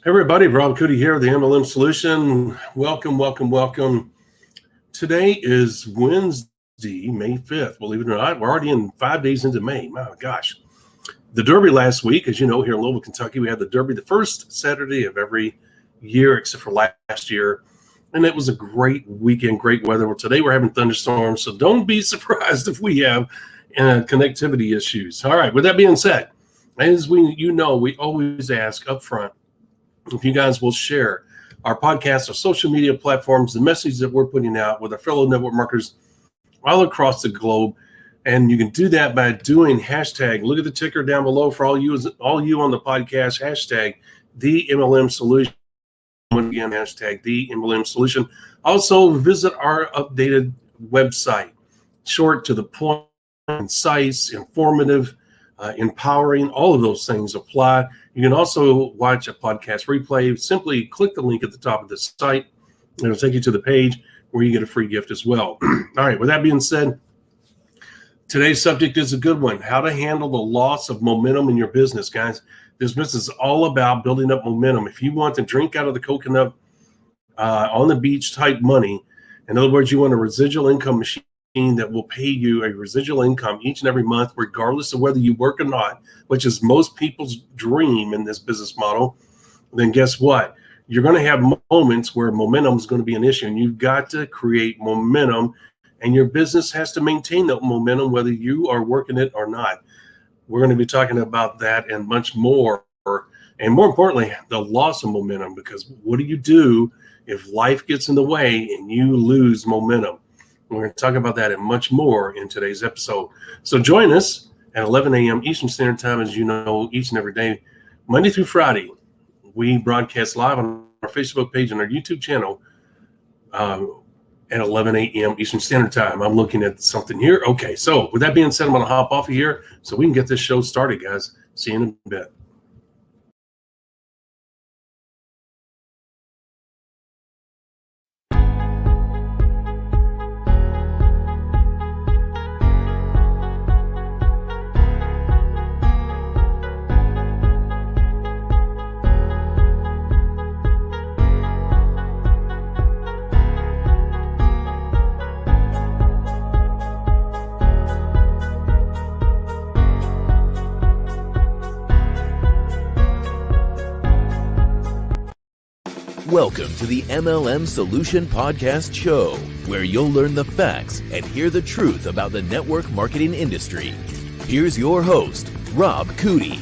Everybody, Rob Cootie here, the Mlm Solution. Welcome. Today is Wednesday, May 5th. Believe it or not, we're already in 5 days into May. My gosh. The Derby last week, as you know, here in Louisville, Kentucky, we had the Derby the first Saturday of every year except for last year. And it was a great weekend, great weather. Well, today we're having thunderstorms, so don't be surprised if we have connectivity issues. All right, with that being said, as we always ask up front, if you guys will share our podcast, our social media platforms, the message that we're putting out with our fellow network marketers all across the globe. And you can do that by doing hashtag, look at the ticker down below for all you on the podcast, hashtag the Mlm Solution. Again, hashtag the Mlm Solution. Also visit our updated website, short, to the point, concise, informative, empowering. All of those things apply. You can also watch a podcast replay. Simply click the link at the top of the site. It'll take you to the page where you get a free gift as well. All right, with that being said, today's subject is a good one. How to handle the loss of momentum in your business, guys. This business is all about building up momentum. If you want to drink out of the coconut on the beach type money, in other words, you want a residual income machine that will pay you a residual income each and every month, regardless of whether you work or not, which is most people's dream in this business model, then guess what? You're going to have moments where momentum is going to be an issue, and you've got to create momentum, and your business has to maintain that momentum whether you are working it or not. We're going to be talking about that and much more, and more importantly, the loss of momentum, because what do you do if life gets in the way and you lose momentum? We're going to talk about that and much more in today's episode. So join us at 11 a.m. Eastern Standard Time, as you know, each and every day, Monday through Friday. We broadcast live on our Facebook page and our YouTube channel at 11 a.m. Eastern Standard Time. I'm looking at something here. Okay, so with that being said, I'm going to hop off of here so we can get this show started, guys. See you in a bit. Welcome to the Mlm Solution Podcast show, where you'll learn the facts and hear the truth about the network marketing industry. Here's your host, Rob Cootie.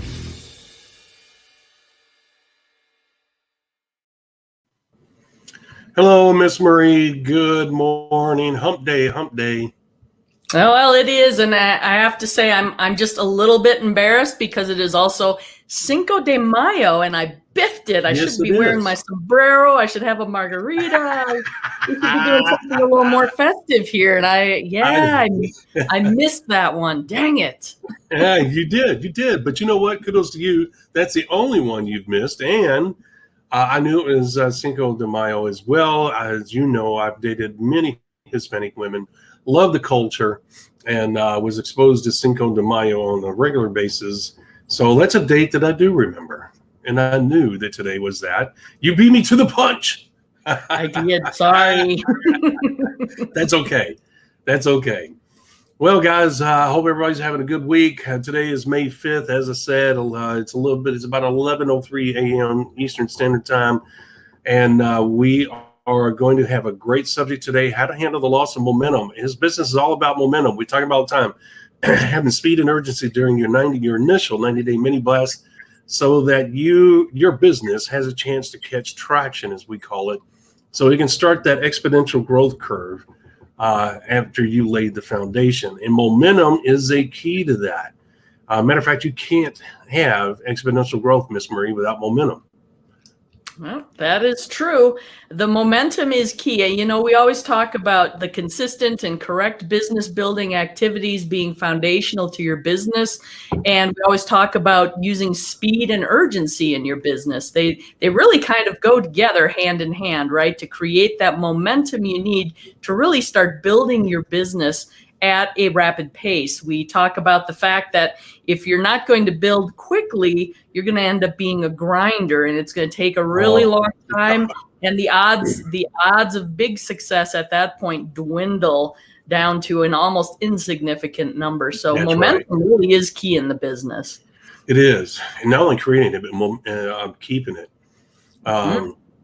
Hello, Miss Marie. Good morning. Hump day. Oh, well, it is, and I have to say I'm just a little bit embarrassed because it is also Cinco de Mayo, and I biffed it. I should be wearing my sombrero. I should have a margarita. We should be doing something a little more festive here, and I missed that one. Dang it! Yeah, you did. But you know what? Kudos to you. That's the only one you've missed, and I knew it was Cinco de Mayo as well. As you know, I've dated many Hispanic women. Love the culture, and was exposed to Cinco de Mayo on a regular basis. So that's a date that I do remember, and I knew that today was that. You beat me to the punch. I did. Sorry. That's okay. Well, guys, I hope everybody's having a good week. Today is May 5th. As I said, it's about 11:03 a.m. Eastern Standard Time, and we are going to have a great subject today: how to handle the loss of momentum. His business is all about momentum. We talk about all the time having speed and urgency during your initial 90-day mini blast, so that your business has a chance to catch traction, as we call it, so you can start that exponential growth curve after you laid the foundation. And momentum is a key to that. Matter of fact, you can't have exponential growth, Miss Marie, without momentum. Well, that is true. The momentum is key. You know, we always talk about the consistent and correct business building activities being foundational to your business. And we always talk about using speed and urgency in your business. They really kind of go together hand in hand, right? To create that momentum you need to really start building your business at a rapid pace. We talk about the fact that if you're not going to build quickly, you're going to end up being a grinder, and it's going to take a really long time. And the odds of big success at that point dwindle down to an almost insignificant number. So momentum really is key in the business. It is, and not only creating it, but keeping it.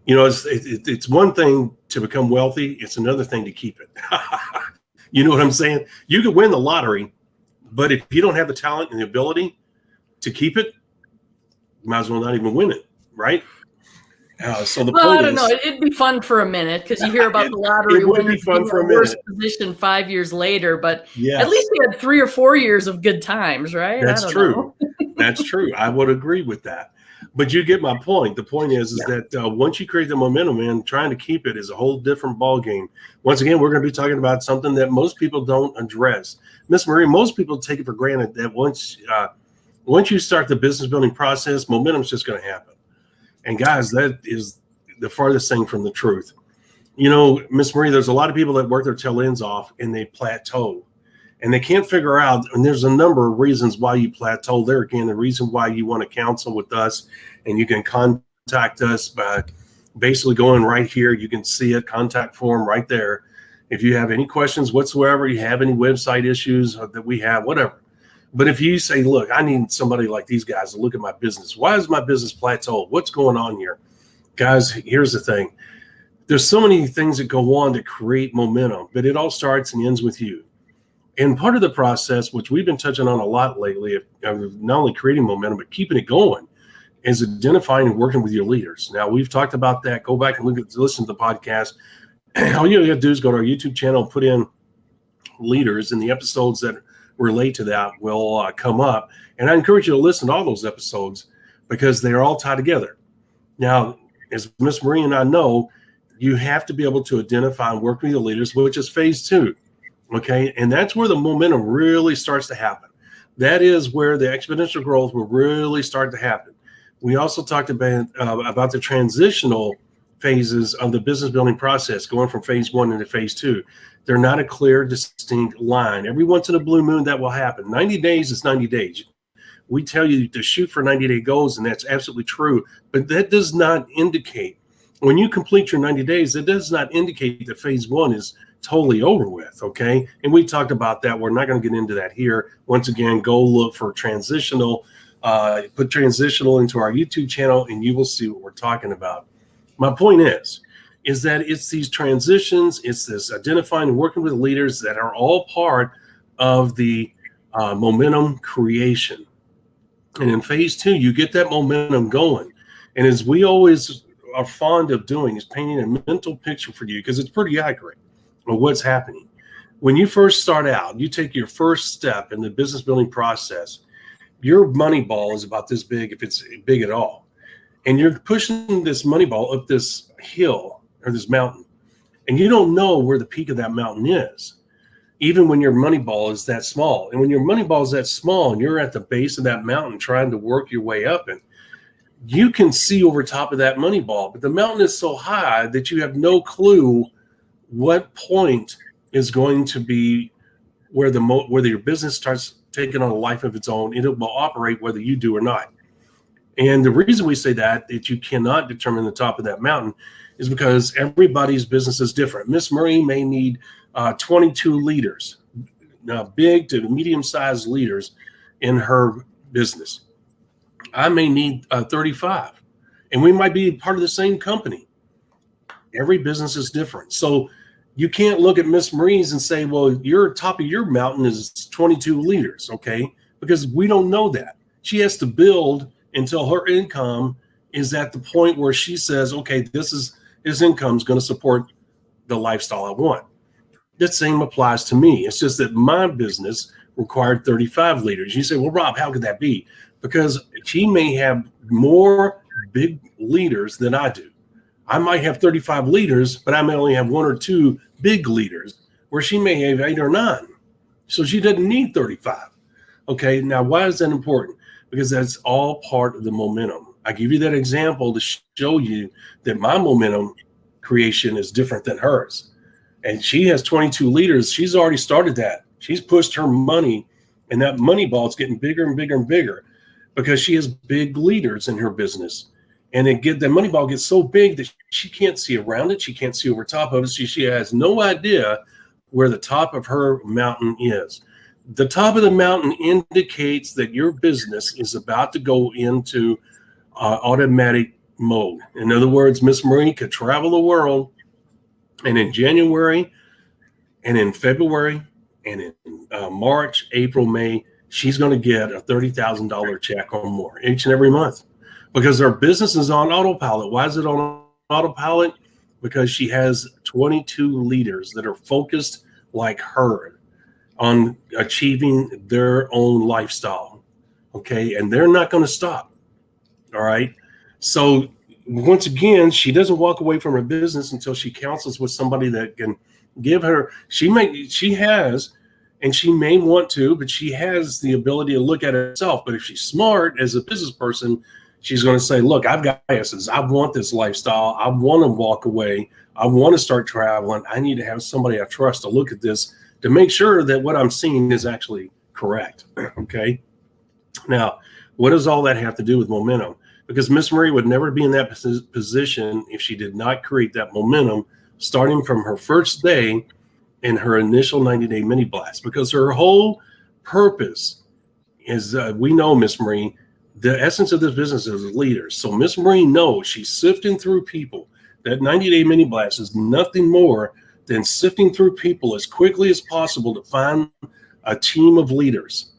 You know, it's one thing to become wealthy; it's another thing to keep it. You know what I'm saying? You could win the lottery, but if you don't have the talent and the ability to keep it, you might as well not even win it, right? So the point I don't know. It'd be fun for a minute because you hear about the lottery winners being in a worse position 5 years later, but at least we had 3 or 4 years of good times, right? That's true. That's true. I would agree with that. But you get my point. The point is that once you create the momentum, man, trying to keep it is a whole different ball game. Once again, we're going to be talking about something that most people don't address. Miss Marie, most people take it for granted that once you start the business building process, momentum's just going to happen. And guys, that is the farthest thing from the truth. You know, Miss Marie, there's a lot of people that work their tail ends off and they plateau. And they can't figure out, and there's a number of reasons why you plateau. There again, the reason why you want to counsel with us, and you can contact us by basically going right here. You can see it, contact form right there. If you have any questions whatsoever, you have any website issues that we have, whatever. But if you say, look, I need somebody like these guys to look at my business. Why is my business plateaued? What's going on here? Guys, here's the thing. There's so many things that go on to create momentum, but it all starts and ends with you. And part of the process, which we've been touching on a lot lately, of not only creating momentum, but keeping it going, is identifying and working with your leaders. Now, we've talked about that. Go back and listen to the podcast. All you have to do is go to our YouTube channel, put in leaders, and the episodes that relate to that will come up. And I encourage you to listen to all those episodes because they are all tied together. Now, as Miss Marie and I know, you have to be able to identify and work with your leaders, which is phase 2. Okay, and that's where the momentum really starts to happen. That is where the exponential growth will really start to happen. We also talked about the transitional phases of the business building process, going from phase 1 into phase 2. They're not a clear, distinct line. Every once in a blue moon, that will happen. 90 days is 90 days. We tell you to shoot for 90-day goals, and that's absolutely true. But that does not indicate, when you complete your 90 days, that does not indicate that phase 1 is totally over with, okay? And we talked about that. We're not going to get into that here. Once again, go look for transitional, put transitional into our YouTube channel, and you will see what we're talking about. My point is that it's these transitions, it's this identifying and working with leaders that are all part of the momentum creation. And in phase 2, you get that momentum going. And as we always are fond of doing, is painting a mental picture for you, because it's pretty accurate of what's happening. When you first start out, you take your first step in the business building process, your money ball is about this big, if it's big at all. And you're pushing this money ball up this hill or this mountain, and you don't know where the peak of that mountain is, even when your money ball is that small. And when your money ball is that small and you're at the base of that mountain trying to work your way up, and you can see over top of that money ball, but the mountain is so high that you have no clue what point is going to be where whether your business starts taking on a life of its own. It will operate whether you do or not. And the reason we say that you cannot determine the top of that mountain is because everybody's business is different. Miss Marie may need 22 leaders, big to medium-sized leaders in her business. I may need 35, and we might be part of the same company. Every business is different. So you can't look at Miss Marie's and say, well, your top of your mountain is 22 leaders, okay? Because we don't know that. She has to build until her income is at the point where she says, okay, this income is going to support the lifestyle I want. The same applies to me. It's just that my business required 35 leaders. You say, well, Rob, how could that be? Because she may have more big leaders than I do. I might have 35 leaders, but I may only have 1 or 2 big leaders, where she may have 8 or 9. So she doesn't need 35. Okay, now why is that important? Because that's all part of the momentum. I give you that example to show you that my momentum creation is different than hers. And she has 22 leaders. She's already started that. She's pushed her money, and that money ball is getting bigger and bigger and bigger because she has big leaders in her business. And the money ball gets so big that she can't see around it. She can't see over top of it. She has no idea where the top of her mountain is. The top of the mountain indicates that your business is about to go into automatic mode. In other words, Miss Marie could travel the world, and in January and in February and in March, April, May, she's going to get a $30,000 check or more each and every month because her business is on autopilot. Why is it on autopilot? Because she has 22 leaders that are focused like her on achieving their own lifestyle. Okay. And they're not going to stop. All right. So once again, she doesn't walk away from her business until she counsels with somebody that can give her, she has, and she may want to, but she has the ability to look at herself. But if she's smart as a business person, she's going to say, look, I've got biases. I want this lifestyle. I want to walk away. I want to start traveling. I need to have somebody I trust to look at this to make sure that what I'm seeing is actually correct. Okay. Now, what does all that have to do with momentum? Because Miss Marie would never be in that position if she did not create that momentum starting from her first day in her initial 90-day mini blast. Because her whole purpose is, we know Miss Marie, the essence of this business is leaders. So Miss Marie knows she's sifting through people. That 90-day mini blast is nothing more than sifting through people as quickly as possible to find a team of leaders,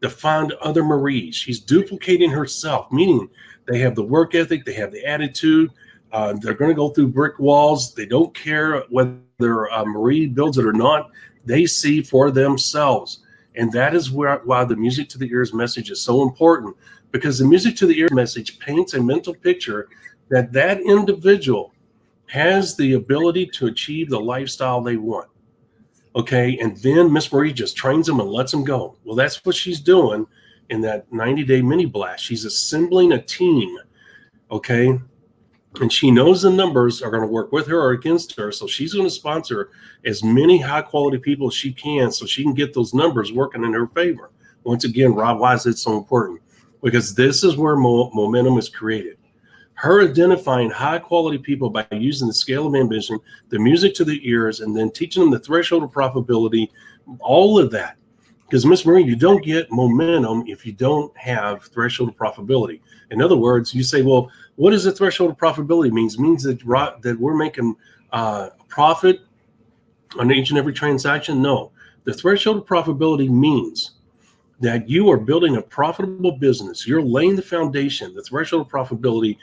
to find other Maries. She's duplicating herself, meaning they have the work ethic, they have the attitude. They're going to go through brick walls. They don't care whether Marie builds it or not. They see for themselves. And that is why the music to the ears message is so important, because the music to the ears message paints a mental picture that individual has the ability to achieve the lifestyle they want. Okay. And then Miss Marie just trains them and lets them go. Well, that's what she's doing in that 90-day mini blast. She's assembling a team. Okay. And she knows the numbers are going to work with her or against her. So she's going to sponsor as many high quality people as she can so she can get those numbers working in her favor. Once again, Rob, why is it so important? Because this is where momentum is created. Her identifying high quality people by using the scale of ambition, the music to the ears, and then teaching them the threshold of profitability, all of that. Because Miss Marie, you don't get momentum if you don't have threshold of profitability. In other words, you say, well, what does the threshold of profitability mean? It means that we're making profit on each and every transaction? No. The threshold of profitability means that you are building a profitable business. You're laying the foundation, the threshold of profitability.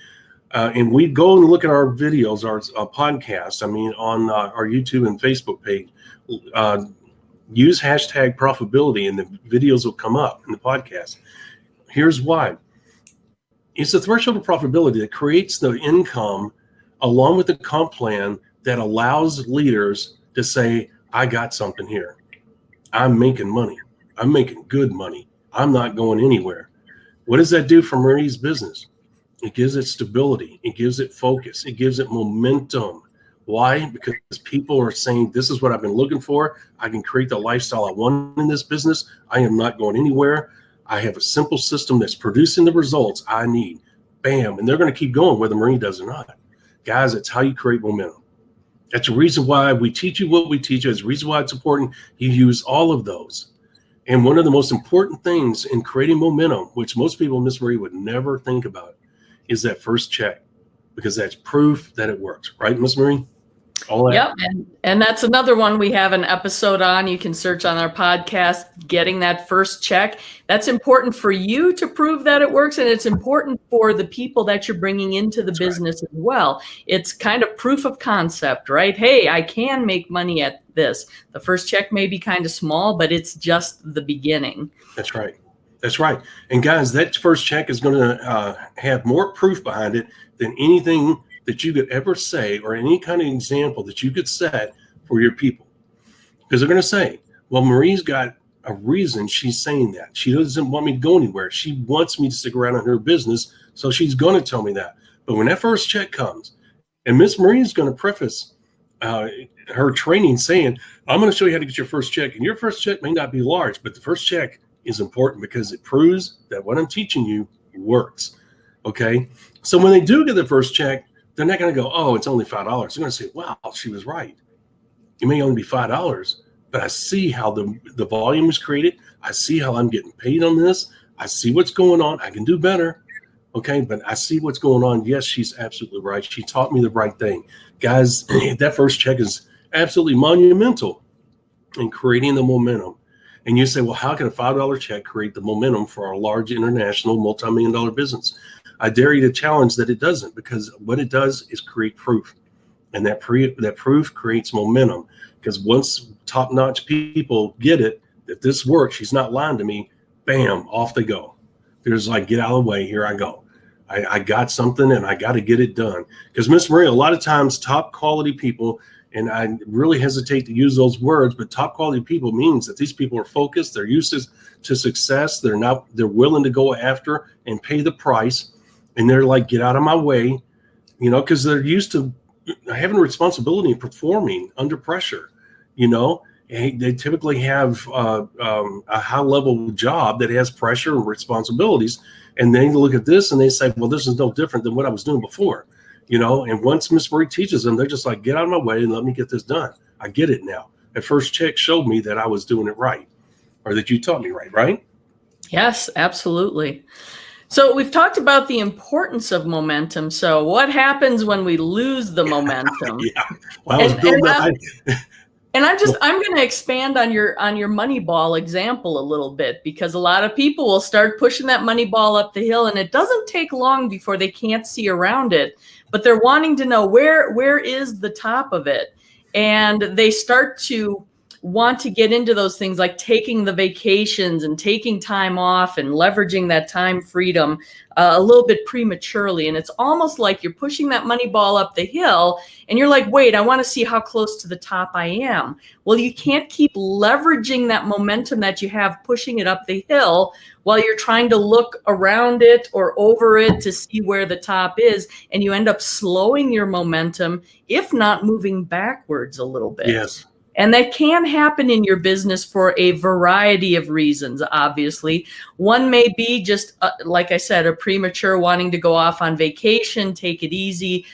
And we go and look at our videos, our podcasts, on our YouTube and Facebook page. Use hashtag profitability and the videos will come up in the podcast. Here's why. It's the threshold of profitability that creates the income along with the comp plan that allows leaders to say, I got something here. I'm making money. I'm making good money. I'm not going anywhere. What does that do for Marie's business? It gives it stability. It gives it focus. It gives it momentum. Why? Because people are saying, this is what I've been looking for. I can create the lifestyle I want in this business. I am not going anywhere. I have a simple system that's producing the results I need. Bam. And they're going to keep going whether Marie does or not. Guys, it's how you create momentum. That's the reason why we teach you what we teach you. It's the reason why it's important you use all of those. And one of the most important things in creating momentum, which most people, Miss Marie, would never think about, is that first check, because that's proof that it works. Right, Miss Marie? All that. Yep. And that's another one we have an episode on. You can search on our podcast, getting that first check. That's important for you to prove that it works. And it's important for the people that you're bringing into the business as well. It's kind of proof of concept, right? Hey, I can make money at this. The first check may be kind of small, but it's just the beginning. That's right. That's right. And guys, that first check is going to have more proof behind it than anything that you could ever say or any kind of example that you could set for your people. Because they're going to say, well, Marie's got a reason she's saying that. She doesn't want me to go anywhere. She wants me to stick around in her business, so she's going to tell me that. But when that first check comes, and Miss Marie's going to preface her training saying, I'm going to show you how to get your first check. And your first check may not be large, but the first check is important because it proves that what I'm teaching you works. Okay. So when they do get the first check, they're not going to go, oh, it's only $5. They're going to say, wow, she was right. It may only be $5, but I see how the volume is created. I see how I'm getting paid on this. I see what's going on. I can do better. Okay. But I see what's going on. Yes, she's absolutely right. She taught me the right thing. Guys, that first check is absolutely monumental in creating the momentum. And you say, well, how can a $5 check create the momentum for a large international multi-million-dollar business? I dare you to challenge that it doesn't, because what it does is create proof. And that proof creates momentum, because once top-notch people get it, that this works, she's not lying to me, bam, off they go. There's like, get out of the way, here I go. I got something and I got to get it done. Because Miss Maria, a lot of times top quality people, and I really hesitate to use those words, but top quality people means that these people are focused, they're used to success, they're willing to go after and pay the price, and they're like, get out of my way, because they're used to having responsibility and performing under pressure. They typically have a high level job that has pressure and responsibilities, and they look at this and they say, well, this is no different than what I was doing before. And once Miss Marie teaches them, they're just like, get out of my way and let me get this done. I get it now. That first check showed me that I was doing it right, or that you taught me right? Yes, absolutely. So we've talked about the importance of momentum. So what happens when we lose the momentum? Yeah. Well, I was building And I'm going to expand on your Moneyball example a little bit, because a lot of people will start pushing that money ball up the hill, and it doesn't take long before they can't see around it, but they're wanting to know where is the top of it. And they start to want to get into those things like taking the vacations and taking time off and leveraging that time freedom a little bit prematurely. And it's almost like you're pushing that money ball up the hill and you're like, wait, I want to see how close to the top I am. Well, you can't keep leveraging that momentum that you have, pushing it up the hill while you're trying to look around it or over it to see where the top is. And you end up slowing your momentum, if not moving backwards a little bit. Yes. And that can happen in your business for a variety of reasons, obviously. One may be just, like I said, a premature wanting to go off on vacation, take it easy,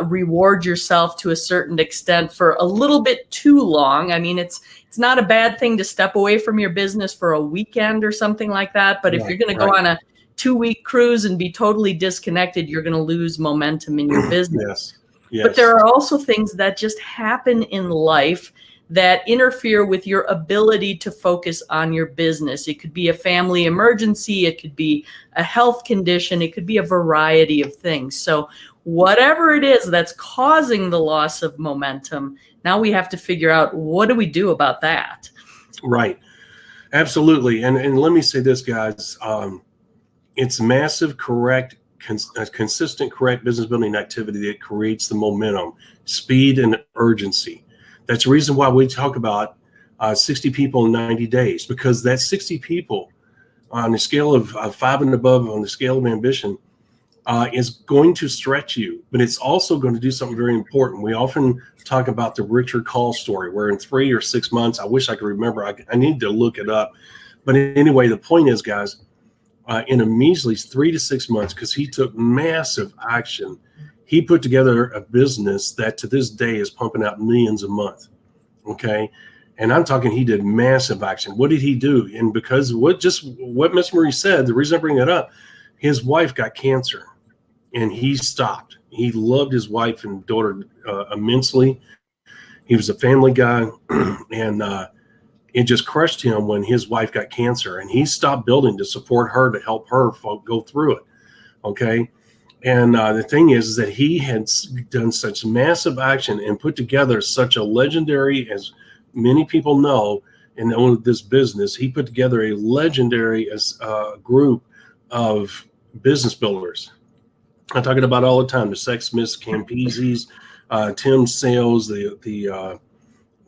reward yourself to a certain extent for a little bit too long. I mean, it's not a bad thing to step away from your business for a weekend or something like that. But if you're going to go on a 2-week cruise and be totally disconnected, you're going to lose momentum in your business. Yes. Yes. But there are also things that just happen in life that interfere with your ability to focus on your business. It could be a family emergency. It could be a health condition. It could be a variety of things. So whatever it is that's causing the loss of momentum, now we have to figure out, what do we do about that? Right. Absolutely. And let me say this, guys. It's massive, consistent, correct business building activity that creates the momentum, speed, and urgency. That's the reason why we talk about 60 people in 90 days, because that 60 people on the scale of 5 and above on the scale of ambition is going to stretch you, but it's also going to do something very important. We often talk about the Richard Call story, where in 3 or 6 months, I wish I could remember, I need to look it up. But anyway, the point is, guys, in a measly 3 to 6 months, because he took massive action, he put together a business that to this day is pumping out millions a month. Okay. And I'm talking, he did massive action. What did he do? And because what Miss Marie said, the reason I bring that up, his wife got cancer and he stopped. He loved his wife and daughter immensely. He was a family guy, and it just crushed him when his wife got cancer, and he stopped building to support her, to help her go through it. Okay. And the thing is that he had done such massive action and put together such a legendary, as many people know and own this business, he put together a legendary group of business builders. I'm talking about all the time, the Sexsmiths, Campese's, Tim Sales, the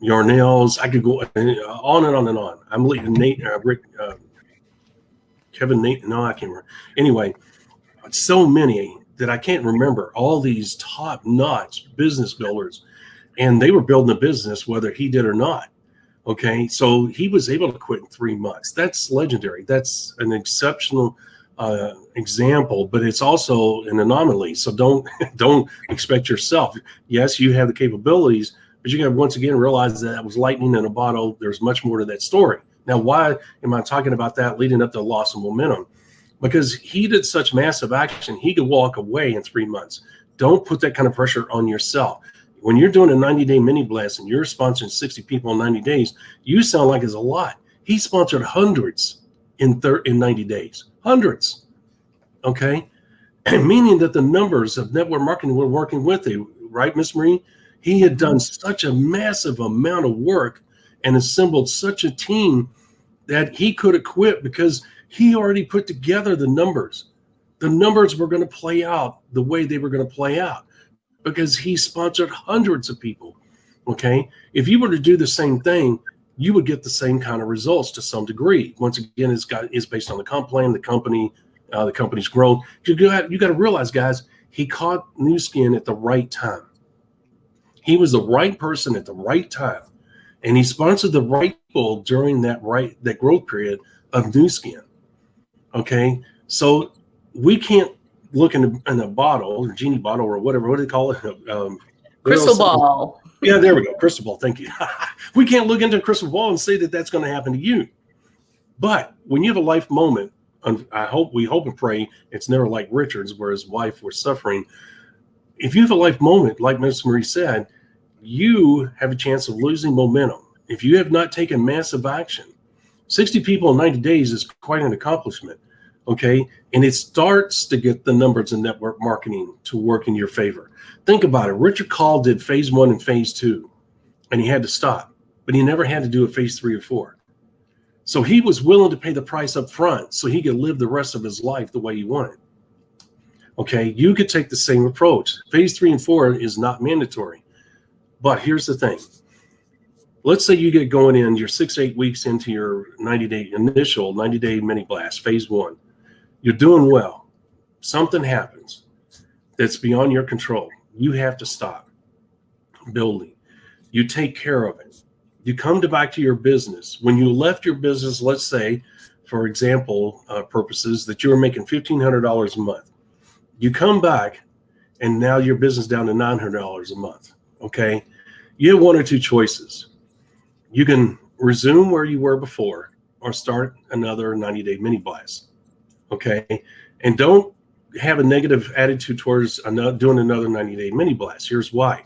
Yarnells. I could go on and on and on. I'm leaving Nate, Rick, Kevin, Nate. No, I can't remember. Anyway, so many that I can't remember. All these top-notch business builders, and they were building a business whether he did or not. Okay, so he was able to quit in 3 months. That's legendary. That's an exceptional example, but it's also an anomaly. So don't expect yourself. Yes, you have the capabilities, but you got to once again realize that was lightning in a bottle. There's much more to that story. Now, why am I talking about that leading up to loss of momentum? Because he did such massive action, he could walk away in 3 months. Don't put that kind of pressure on yourself. When you're doing a 90-day mini blast and you're sponsoring 60 people in 90 days, you sound like it's a lot. He sponsored hundreds in 90 days. Hundreds. Okay? Meaning that the numbers of network marketing were working with you, right, Miss Marie? He had done such a massive amount of work and assembled such a team that he could have quit because he already put together the numbers. The numbers were going to play out the way they were going to play out because he sponsored hundreds of people. Okay? If you were to do the same thing, you would get the same kind of results to some degree. Once again, it's based on the comp plan, the company's growth. You got to realize, guys, he caught Nu Skin at the right time. He was the right person at the right time, and he sponsored the right people during that growth period of Nu Skin. Okay, so we can't look in a bottle or genie bottle or whatever. What do they call it? Crystal ball. Yeah, there we go. Crystal ball. Thank you. We can't look into a crystal ball and say that that's going to happen to you. But when you have a life moment, we hope and pray it's never like Richard's where his wife was suffering. If you have a life moment, like Ms. Marie said, you have a chance of losing momentum. If you have not taken massive action, 60 people in 90 days is quite an accomplishment. Okay. And it starts to get the numbers in network marketing to work in your favor. Think about it. Richard Call did phase 1 and phase 2, and he had to stop, but he never had to do a phase 3 or 4. So he was willing to pay the price up front so he could live the rest of his life the way he wanted. Okay. You could take the same approach. Phase 3 and 4 is not mandatory, but here's the thing. Let's say you get going in, you're 6 to 8 weeks into your initial 90-day mini blast, phase 1. You're doing well. Something happens that's beyond your control. You have to stop building. You take care of it. You come back to your business. When you left your business, let's say, for example purposes, that you were making $1,500 a month. You come back, and now your business down to $900 a month. Okay? You have one or two choices. You can resume where you were before or start another 90-day mini blast. Okay. And don't have a negative attitude towards doing another 90-day mini blast. Here's why.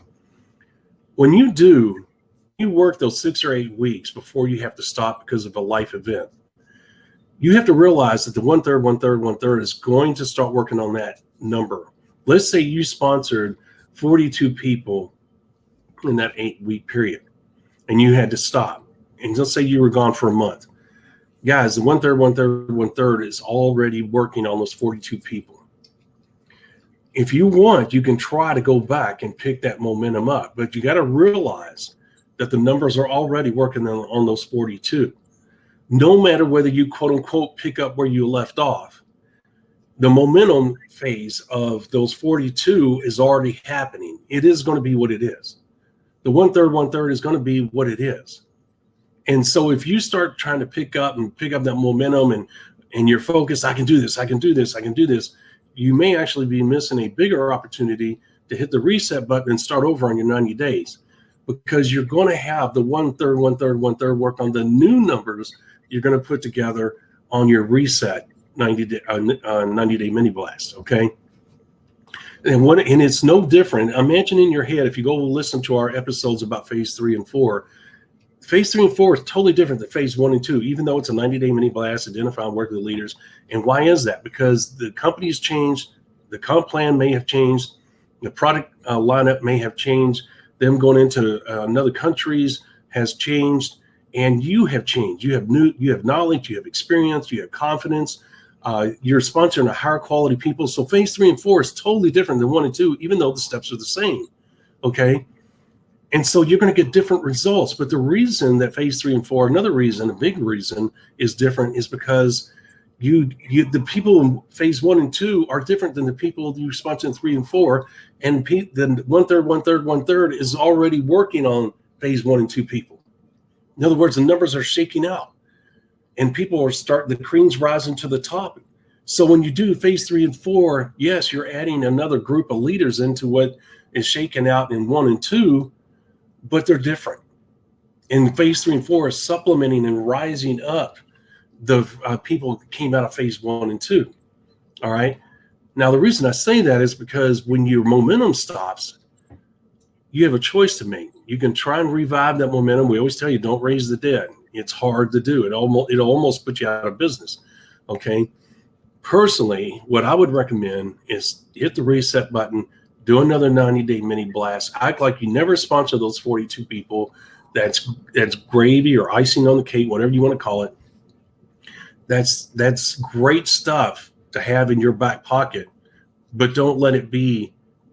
When you work those 6 or 8 weeks before you have to stop because of a life event. You have to realize that the 1/3, 1/3, 1/3 is going to start working on that number. Let's say you sponsored 42 people in that 8-week period, and you had to stop. And let's say you were gone for a month. Guys, the 1/3, 1/3, 1/3 is already working on those 42 people. If you want, you can try to go back and pick that momentum up, but you got to realize that the numbers are already working on those 42. No matter whether you quote unquote pick up where you left off, the momentum phase of those 42 is already happening. It is going to be what it is. The 1/3, 1/3 is going to be what it is. And so if you start trying to pick up that momentum and you're focused, I can do this, I can do this, I can do this, you may actually be missing a bigger opportunity to hit the reset button and start over on your 90 days because you're going to have the 1/3, 1/3, 1/3 work on the new numbers you're going to put together on your reset 90-day mini blast. Okay. And it's no different. Imagine in your head, if you go listen to our episodes about phase 3 and 4, phase 3 and 4 is totally different than phase 1 and 2, even though it's a 90-day mini blast, identify and work with the leaders. And why is that? Because the company's changed, the comp plan may have changed, the product lineup may have changed, them going into other countries has changed, and you have changed. You have knowledge, you have experience, you have confidence. You're sponsoring a higher quality people. So phase 3 and 4 is totally different than 1 and 2, even though the steps are the same. Okay. And so you're going to get different results. But the reason that phase 3 and 4, another reason, a big reason is different is because the people in phase 1 and 2 are different than the people you sponsor in 3 and 4. And then 1/3 is already working on phase 1 and 2 people. In other words, the numbers are shaking out and people are the cream's rising to the top. So when you do phase 3 and 4, yes, you're adding another group of leaders into what is shaking out in 1 and 2, but they're different. And phase 3 and 4 is supplementing and rising up the people that came out of phase 1 and 2. All right. Now, the reason I say that is because when your momentum stops, you have a choice to make. You can try and revive that momentum. We always tell you, don't raise the dead. It's hard to do. It'll almost put you out of business. Okay. Personally, what I would recommend is hit the reset button, do another 90-day mini blast, act like you never sponsor those 42 people. That's gravy or icing on the cake, whatever you want to call it. That's great stuff to have in your back pocket, but don't let it be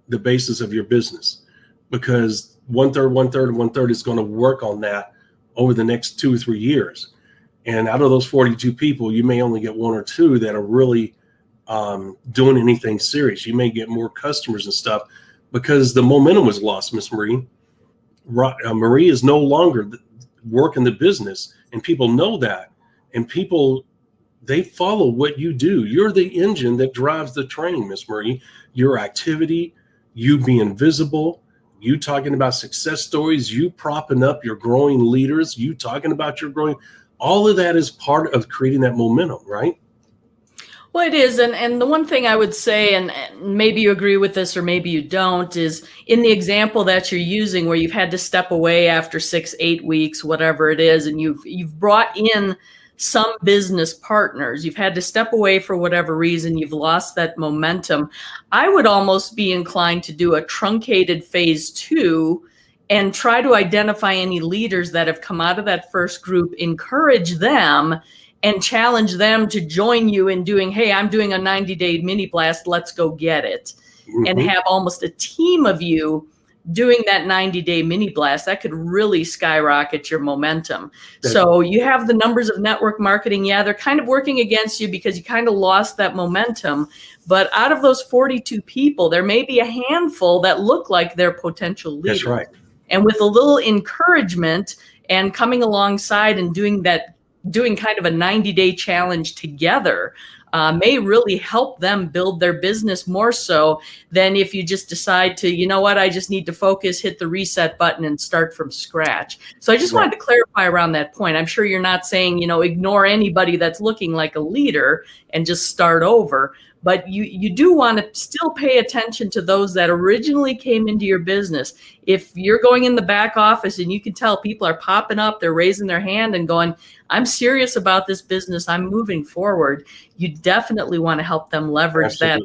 the basis of your business, because 1/3 is going to work on that over the next 2 or 3 years. And out of those 42 people, you may only get 1 or 2 that are really doing anything serious. You may get more customers and stuff because the momentum was lost, Miss Marie. Marie is no longer working the business, and people know that. And people, they follow what you do. You're the engine that drives the train, Miss Marie. Your activity, you being visible, you talking about success stories, you propping up your growing leaders, you talking about your growing, all of that is part of creating that momentum, right? Well, it is. And the one thing I would say, and maybe you agree with this or maybe you don't, is in the example that you're using where you've had to step away after 6-8 weeks, whatever it is, and you've brought in some business partners, you've had to step away for whatever reason, you've lost that momentum. I would almost be inclined to do a truncated phase 2 and try to identify any leaders that have come out of that first group, encourage them and challenge them to join you in doing, hey, I'm doing a 90-day mini blast, let's go get it. Mm-hmm. And have almost a team of you doing that 90-day mini blast. That could really skyrocket your momentum. So you have the numbers of network marketing. Yeah, they're kind of working against you because you kind of lost that momentum. But out of those 42 people, there may be a handful that look like they're potential leaders. That's right. And with a little encouragement and coming alongside and doing kind of a 90-day challenge together may really help them build their business more so than if you just decide to, you know what, I just need to focus, hit the reset button and start from scratch. So I just wanted to clarify around that point. I'm sure you're not saying, ignore anybody that's looking like a leader and just start over. But you do want to still pay attention to those that originally came into your business. If you're going in the back office and you can tell people are popping up, they're raising their hand and going, I'm serious about this business, I'm moving forward, you definitely want to help them leverage that.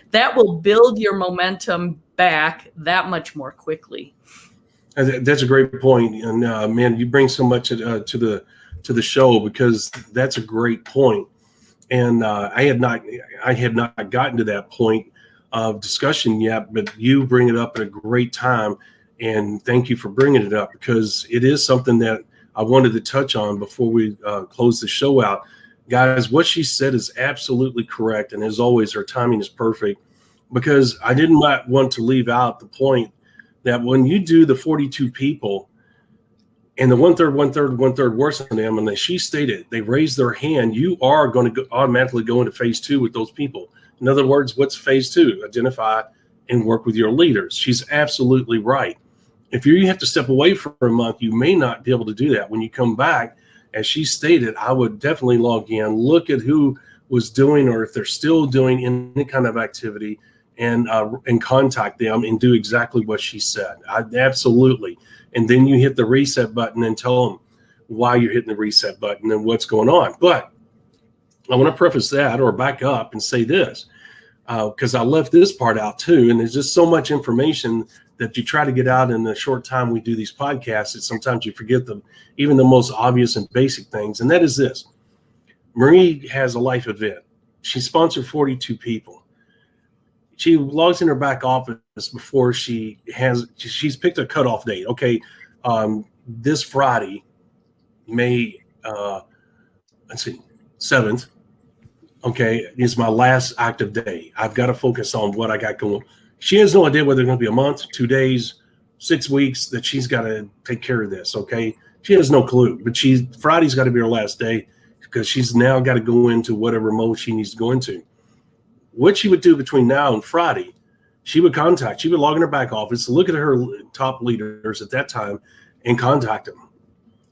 That will build your momentum back that much more quickly. That's a great point. And man, you bring so much to the show, because that's a great point. And I had not gotten to that point of discussion yet, but you bring it up at a great time. And thank you for bringing it up, because it is something that I wanted to touch on before we close the show out. Guys, what she said is absolutely correct. And as always, her timing is perfect, because I didn't want to leave out the point that when you do the 42 people, and the 1/3 worse than them, and she stated they raised their hand, you are going to automatically go into phase 2 with those people. In other words, what's phase 2? Identify and work with your leaders. She's absolutely right. If you have to step away for a month, you may not be able to do that. When you come back, as she stated, I would definitely log in, look at who was doing, or if they're still doing any kind of activity, and contact them and do exactly what she said. Absolutely. And then you hit the reset button and tell them why you're hitting the reset button and what's going on. But I want to preface that, or back up and say this, because I left this part out too. And there's just so much information that you try to get out in the short time we do these podcasts that sometimes you forget them, even the most obvious and basic things. And that is this: Marie has a life event. She sponsored 42 people. She logs in her back office before she's picked a cutoff date. Okay, this Friday, May 7th, Okay, it's my last active day. I've got to focus on what I got going. She has no idea whether it's going to be a month, 2 days, 6 weeks that she's got to take care of this. Okay, she has no clue. But Friday's got to be her last day because she's now got to go into whatever mode she needs to go into. What she would do between now and Friday, she would log in her back office, look at her top leaders at that time, and contact them.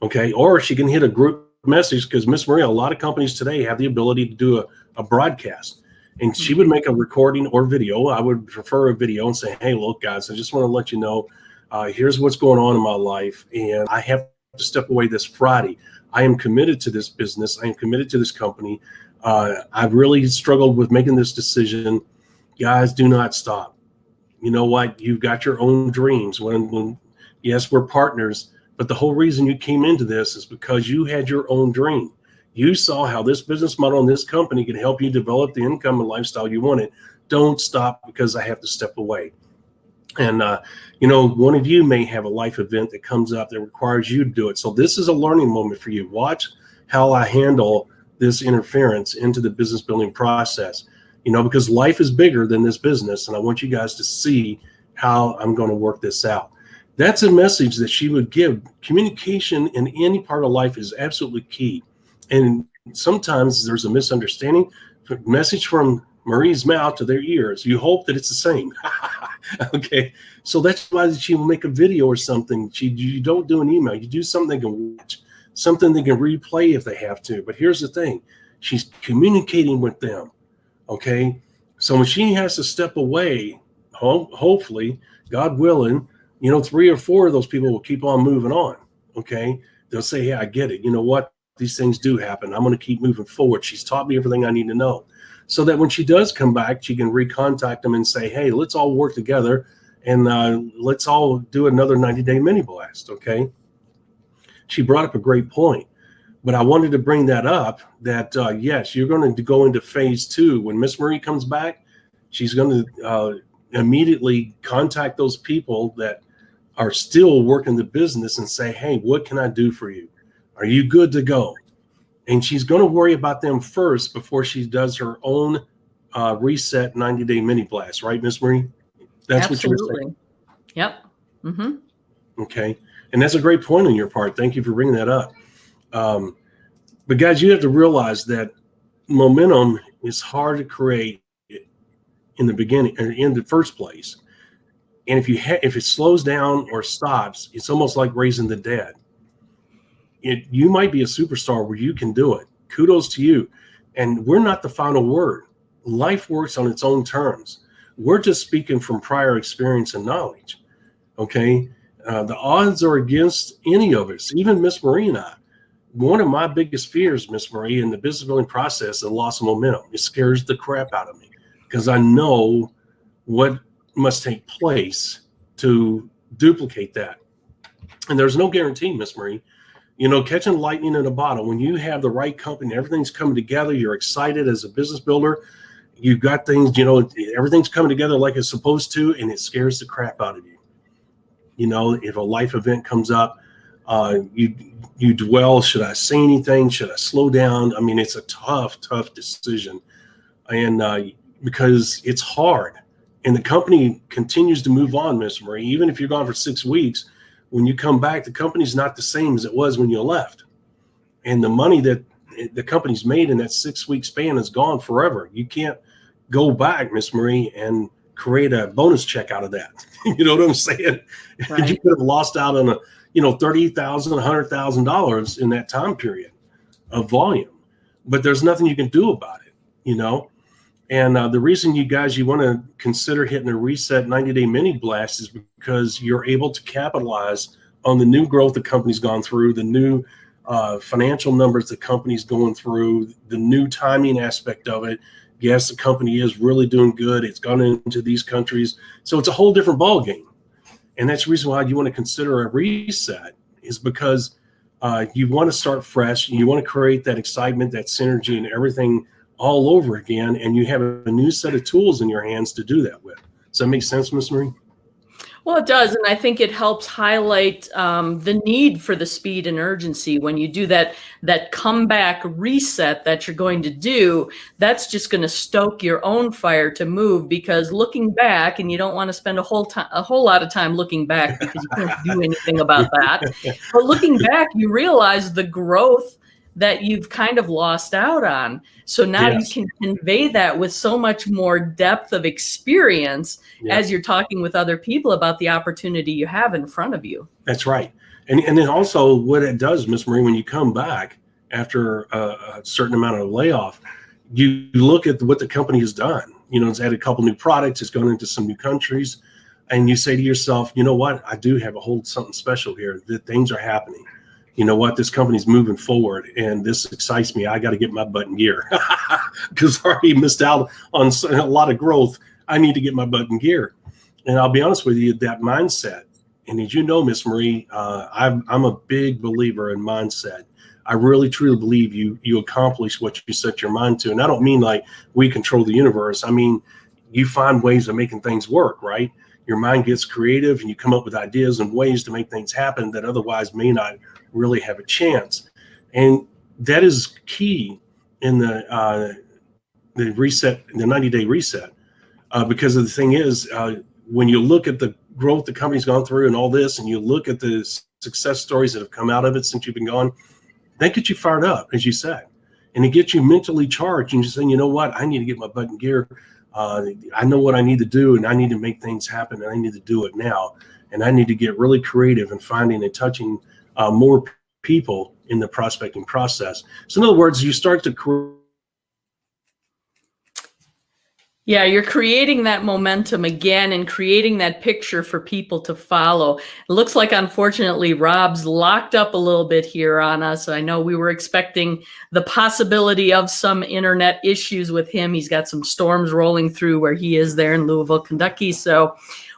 Okay, or she can hit a group message because Miss Maria, a lot of companies today have the ability to do a broadcast, and she would make a recording or video. I would prefer a video and say, hey, look, guys, I just want to let you know, here's what's going on in my life, and I have to step away this Friday. I am committed to this business. I am committed to this company. I've really struggled with making this decision. Guys, do not stop. You know what? You've got your own dreams. When yes, we're partners, but the whole reason you came into this is because you had your own dream. You saw how this business model and this company can help you develop the income and lifestyle you wanted. Don't stop because I have to step away. And, one of you may have a life event that comes up that requires you to do it. So this is a learning moment for you. Watch how I handle this interference into the business building process, because life is bigger than this business. And I want you guys to see how I'm going to work this out. That's a message that she would give. Communication in any part of life is absolutely key. And sometimes there's a misunderstanding. Message from Marie's mouth to their ears. You hope that it's the same. Okay. So that's why she will make a video or something. You don't do an email. You do something they can watch, something they can replay if they have to. But here's the thing. She's communicating with them. Okay. So when she has to step away, hopefully, God willing, 3 or 4 of those people will keep on moving on. Okay. They'll say, hey, I get it. You know what? These things do happen. I'm going to keep moving forward. She's taught me everything I need to know. So that when she does come back, she can recontact them and say, hey, let's all work together and let's all do another 90-day mini blast. Okay. She brought up a great point, but I wanted to bring that up that, yes, you're going to go into phase 2. When Miss Marie comes back, she's going to immediately contact those people that are still working the business and say, hey, what can I do for you? Are you good to go? And she's going to worry about them first before she does her own reset 90-day mini blast, right, Miss Marie? That's Absolutely. what you're saying. Yep. Mm-hmm. Okay. And that's a great point on your part. Thank you for bringing that up. But guys, you have to realize that momentum is hard to create in the beginning or in the first place. And if it slows down or stops, it's almost like raising the dead. You might be a superstar where you can do it. Kudos to you. And we're not the final word. Life works on its own terms. We're just speaking from prior experience and knowledge. Okay. The odds are against any of us, even Miss Marie and I. One of my biggest fears, Miss Marie, in the business building process is the loss of momentum. It scares the crap out of me because I know what must take place to duplicate that. And there's no guarantee, Miss Marie. Catching lightning in a bottle, when you have the right company, everything's coming together, you're excited as a business builder, you've got things, everything's coming together like it's supposed to, and it scares the crap out of you. If a life event comes up, you dwell, should I say anything? Should I slow down? I mean, it's a tough decision. And because it's hard. And the company continues to move on, Miss Marie. Even if you're gone for 6 weeks, when you come back, the company's not the same as it was when you left. And the money that the company's made in that 6-week span is gone forever. You can't go back, Miss Marie, and create a bonus check out of that. You know what I'm saying? Right. You could have lost out on $30,000, $100,000 in that time period of volume. But there's nothing you can do about it, And the reason you want to consider hitting a reset 90-day mini blast is because you're able to capitalize on the new growth the company's gone through, the new financial numbers the company's going through, the new timing aspect of it. Yes, the company is really doing good. It's gone into these countries. So it's a whole different ballgame. And that's the reason why you want to consider a reset is because you want to start fresh. You want to create that excitement, that synergy, and everything all over again, and you have a new set of tools in your hands to do that with. Does that make sense, Ms. Marie? Well, it does. And I think it helps highlight the need for the speed and urgency. When you do that comeback reset that you're going to do, that's just going to stoke your own fire to move, because looking back, and you don't want to spend a whole lot of time looking back because you can't do anything about that. But looking back, you realize the growth that you've kind of lost out on. So now you can convey that with so much more depth of experience as you're talking with other people about the opportunity you have in front of you. That's right. And then also what it does, Ms. Marie, when you come back after a certain amount of layoff, you look at what the company has done. You know, it's added a couple new products, it's gone into some new countries, and you say to yourself, you know what, I do have something special here, that things are happening. You know what, this company's moving forward and this excites me. I got to get my butt in gear because I already missed out on a lot of growth. I need to get my butt in gear. And I'll be honest with you, that mindset, and as you know, Miss Marie, I'm a big believer in mindset. I really, truly believe you accomplish what you set your mind to. And I don't mean like we control the universe. I mean, you find ways of making things work, right? Your mind gets creative and you come up with ideas and ways to make things happen that otherwise may not really have a chance. And that is key in the reset, the 90-day reset, because the thing is, when you look at the growth the company's gone through and all this, and you look at the success stories that have come out of it since you've been gone, that gets you fired up, as you said, and it gets you mentally charged. And you're saying, you know what, I need to get my butt in gear. I know what I need to do, and I need to make things happen, and I need to do it now. And I need to get really creative in finding and touching more people in the prospecting process. So in other words, you start to you're creating that momentum again and creating that picture for people to follow. It looks like, unfortunately, Rob's locked up a little bit here on us. I know we were expecting the possibility of some internet issues with him. He's got some storms rolling through where he is there in Louisville, Kentucky. So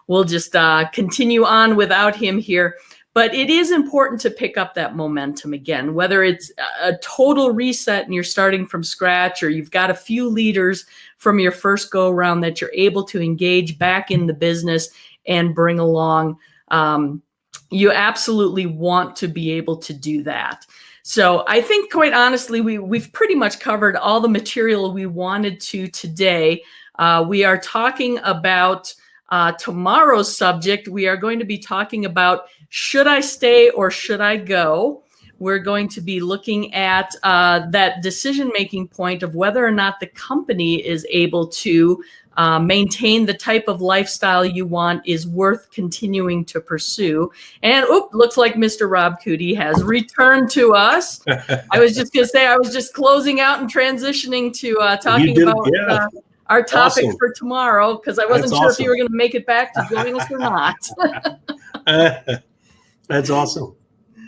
we'll just continue on without him here. But it is important to pick up that momentum again, whether it's a total reset and you're starting from scratch, or you've got a few leaders from your first go around that you're able to engage back in the business and bring along. You absolutely want to be able to do that. So I think, quite honestly, we've pretty much covered all the material we wanted to today. We are talking about tomorrow's subject. We are going to be talking about, should I stay or should I go? We're going to be looking at that decision-making point of whether or not the company is able to maintain the type of lifestyle you want is worth continuing to pursue. And looks like Mr. Rob Cootie has returned to us. I was just going to say, I was just closing out and transitioning to talking about our topic for tomorrow, because I wasn't sure if you were going to make it back to join us or not. That's awesome.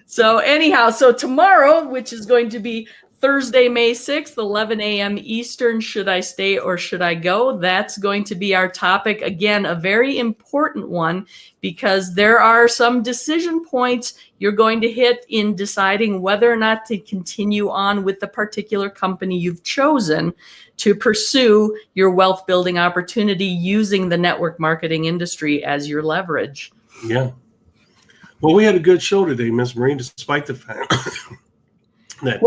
So anyhow, so tomorrow, which is going to be Thursday, May 6th, 11 a.m. Eastern, should I stay or should I go? That's going to be our topic. Again, a very important one, because there are some decision points you're going to hit in deciding whether or not to continue on with the particular company you've chosen to pursue your wealth building opportunity using the network marketing industry as your leverage. Yeah. Well, we had a good show today, Ms. Marie, despite the fact that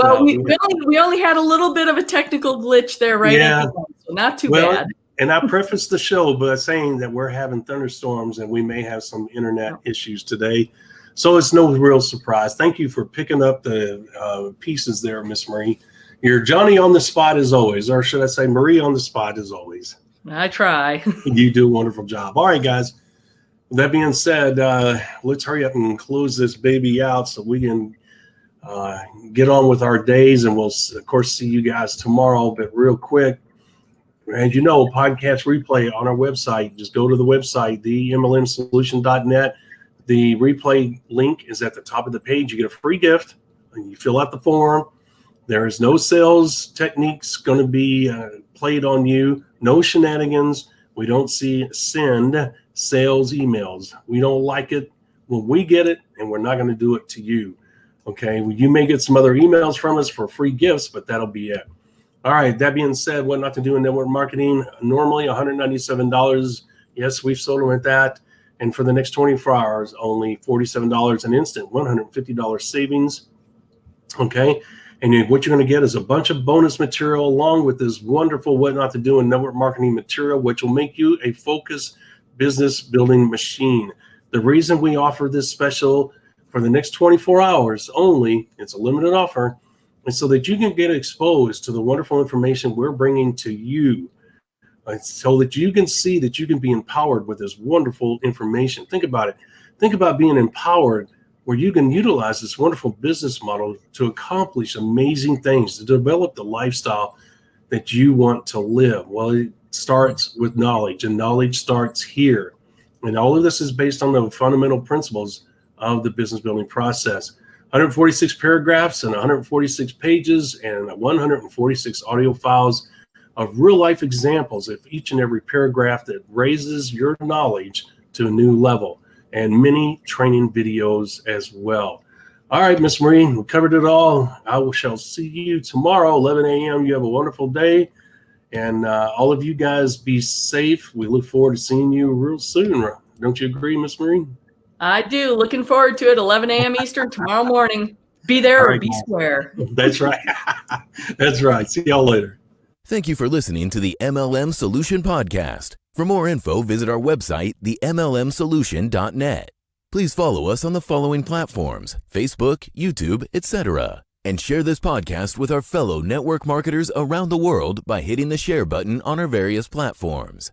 we only had a little bit of a technical glitch there, right? At the end, so not too bad. And I prefaced the show by saying that we're having thunderstorms and we may have some internet issues today. So it's no real surprise. Thank you for picking up the pieces there, Ms. Marie. You're Johnny on the spot as always, or should I say Marie on the spot as always. I try. You do a wonderful job. All right, guys. With that being said, let's hurry up and close this baby out so we can get on with our days. And we'll, of course, see you guys tomorrow. But real quick, as you know, podcast replay on our website. Just go to the website, themlmsolution.net. The replay link is at the top of the page. You get a free gift, and you fill out the form. There is no sales techniques going to be played on you. No shenanigans. We don't send sales emails. We don't like it when we get it, and we're not going to do it to you. Okay, you may get some other emails from us for free gifts, but that'll be it. All right, that being said, what not to do in network marketing, normally $197. Yes, we've sold them at that. And for the next 24 hours, only $47 an instant, $150 savings. Okay. And what you're going to get is a bunch of bonus material along with this wonderful what not to do in network marketing material, which will make you a focused business building machine. The reason we offer this special for the next 24 hours only, it's a limited offer, and so that you can get exposed to the wonderful information we're bringing to you, so that you can see that you can be empowered with this wonderful information. Think about it. Think about being empowered where you can utilize this wonderful business model to accomplish amazing things, to develop the lifestyle that you want to live. Well, it starts with knowledge, and knowledge starts here. And all of this is based on the fundamental principles of the business building process. 146 paragraphs and 146 pages and 146 audio files of real life examples of each and every paragraph that raises your knowledge to a new level, and many training videos as well. All right, Miss Marie, we covered it all. I shall see you tomorrow, 11 a.m. You have a wonderful day. And all of you guys be safe. We look forward to seeing you real soon. Don't you agree, Miss Marie? I do. Looking forward to it, 11 a.m. Eastern tomorrow morning. Be there or be square. That's right. That's right. See y'all later. Thank you for listening to the MLM Solution Podcast. For more info, visit our website, themlmsolution.net. Please follow us on the following platforms: Facebook, YouTube, etc. And share this podcast with our fellow network marketers around the world by hitting the share button on our various platforms.